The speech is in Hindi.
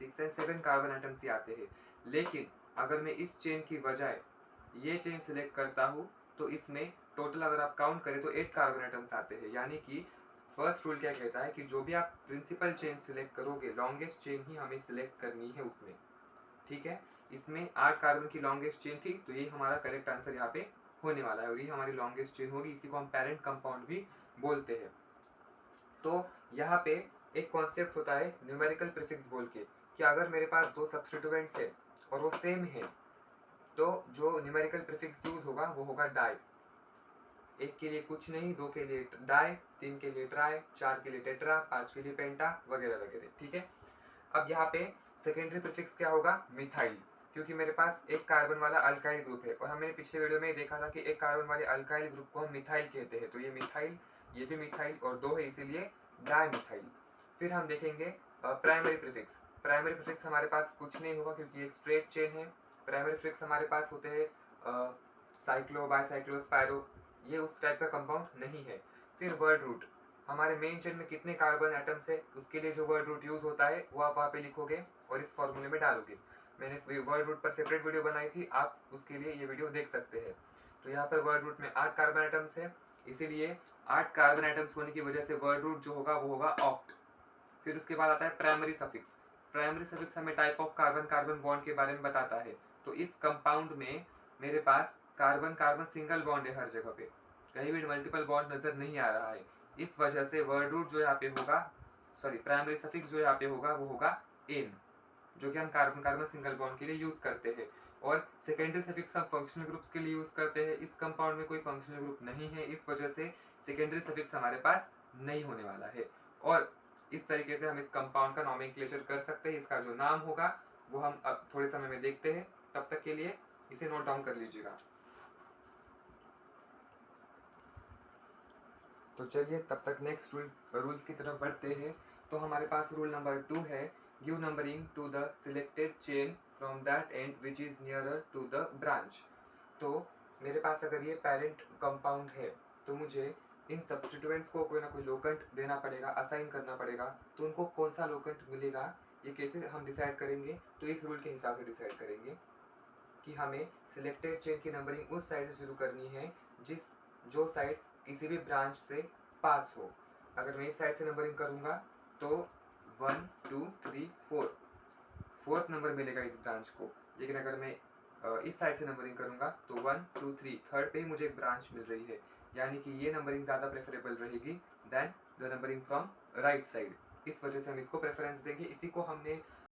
6 एंड 7 कार्बन आइटम्स ही आते हैं। लेकिन अगर मैं इस चेन की बजाय ये चेन सिलेक्ट करता हूँ तो इसमें टोटल अगर आप काउंट करें तो 8 कार्बन आइटम्स आते हैं। यानी कि फर्स्ट रूल क्या कहता है कि जो भी आप प्रिंसिपल चेन सिलेक्ट करोगे, लॉन्गेस्ट चेन ही हमें सिलेक्ट करनी है उसमें। ठीक है, इसमें 8 कार्बन की लॉन्गेस्ट चेन थी, तो ये हमारा करेक्ट आंसर यहाँ पे होने वाला है और ये हमारी लॉन्गेस्ट चेन होगी। इसी को हम पेरेंट कंपाउंड भी बोलते हैं। तो यहाँ पे एक कॉन्सेप्ट होता है न्यूमेरिकल प्रीफिक्स बोल के, कि अगर मेरे पास दो सब्स्टिट्यूएंट्स है और वो सेम है तो जो न्यूमेरिकल प्रीफिक्स यूज होगा वो होगा डाई। एक के लिए कुछ नहीं, दो के लिए डाई, तीन के लिए ट्राई, चार के लिए टेट्रा, पांच के लिए पेंटा वगैरह वगैरह। ठीक है, अब यहाँ पे सेकेंडरी प्रीफिक्स क्या होगा, मिथाइल, क्योंकि मेरे पास एक कार्बन वाला अल्काइल ग्रुप है और हमने पिछले वीडियो में देखा था कि एक कार्बन वाले अल्काइल ग्रुप को हम मिथाइल कहते हैं। तो ये मिथाइल, ये भी मिथाइल और दो है इसीलिए डाई मिथाइल। फिर हम देखेंगे प्राइमरी प्रीफिक्स। प्राइमरी प्रीफिक्स हमारे पास कुछ नहीं होगा क्योंकि एक स्ट्रेट चेन है। प्राइमरी प्रीफिक्स हमारे पास होते हैं साइक्लो, बाईसाइक्लो, स्पायरो, ये उस टाइप का कंपाउंड नहीं है। फिर वर्ड रूट, हमारे मेन चेन में कितने कार्बन एटम्स है उसके लिए जो वर्ड रूट यूज होता है वो आप वहाँ पे लिखोगे और इस फॉर्मूले में डालोगे। मैंने वर्ड रूट पर सेपरेट वीडियो बनाई थी, आप उसके लिए ये वीडियो देख सकते हैं। तो यहाँ पर वर्ड रूट में 8 कार्बन एटम्स है, इसीलिए 8 कार्बन एटम्स होने की वजह से वर्ड रूट जो होगा वो होगा ऑक्ट। फिर उसके बाद आता है प्राइमरी सफिक्स। प्राइमरी सफिक्स हमें type of carbon carbon bond के बारे में बताता है। तो इस कंपाउंड में मेरे पास कार्बन कार्बन सिंगल बॉन्ड है हर जगह पे, कहीं भी मल्टीपल बॉन्ड नजर नहीं आ रहा है। इस वजह से वर्ड रूट जो यहाँ पे होगा, सॉरी प्राइमरी सफिक्स जो यहाँ पे होगा वो होगा एन, जो कि हम कार्बन कार्बन सिंगल बॉन्ड के लिए यूज करते हैं। और सेकेंडरी सफिक्स हम फंक्शनल ग्रुप्स के लिए यूज करते हैं। इस कंपाउंड में कोई फंक्शनल ग्रुप नहीं है, इस वजह से सेकेंडरी सफिक्स हमारे पास नहीं होने वाला है। और इस तरीके से हम इस कंपाउंड का नॉमेनक्लेचर कर सकते हैं। इसका जो नाम होगा वो हम अब थोड़े समय में देखते हैं, तब तक के लिए इसे नोट डाउन कर लीजिएगा। तो चलिए तब तक नेक्स्ट रूल्स की तरफ बढ़ते हैं। तो हमारे पास रूल नंबर 2 है, give numbering to the selected chain from that end which is nearer to the branch. तो मेरे पास अगर ये पेरेंट कंपाउंड है तो मुझे इन सब्स्टिट्यूएंट्स को कोई ना कोई लोकेंट देना पड़ेगा, असाइन करना पड़ेगा। तो उनको कौन सा लोकेंट मिलेगा ये कैसे हम डिसाइड करेंगे, तो इस रूल के हिसाब से डिसाइड करेंगे कि हमें सिलेक्टेड चेन की नंबरिंग उस साइड से शुरू करनी है जो साइड किसी भी ब्रांच से पास हो। अगर मैं इस साइड से नंबरिंग करूंगा तो 1 2 3 4, फोर्थ नंबर मिलेगा इस ब्रांच को। लेकिन अगर मैं इस साइड से नंबरिंग करूंगा तो 1 2 3 थर्ड पे ही मुझे एक ब्रांच मिल रही है, यानी कि ये नंबरिंग ज़्यादा प्रेफरेबल रहेगी than the numbering from right side. इस वजह से हम इसको प्रेफरेंस देंगे। इसी को हमने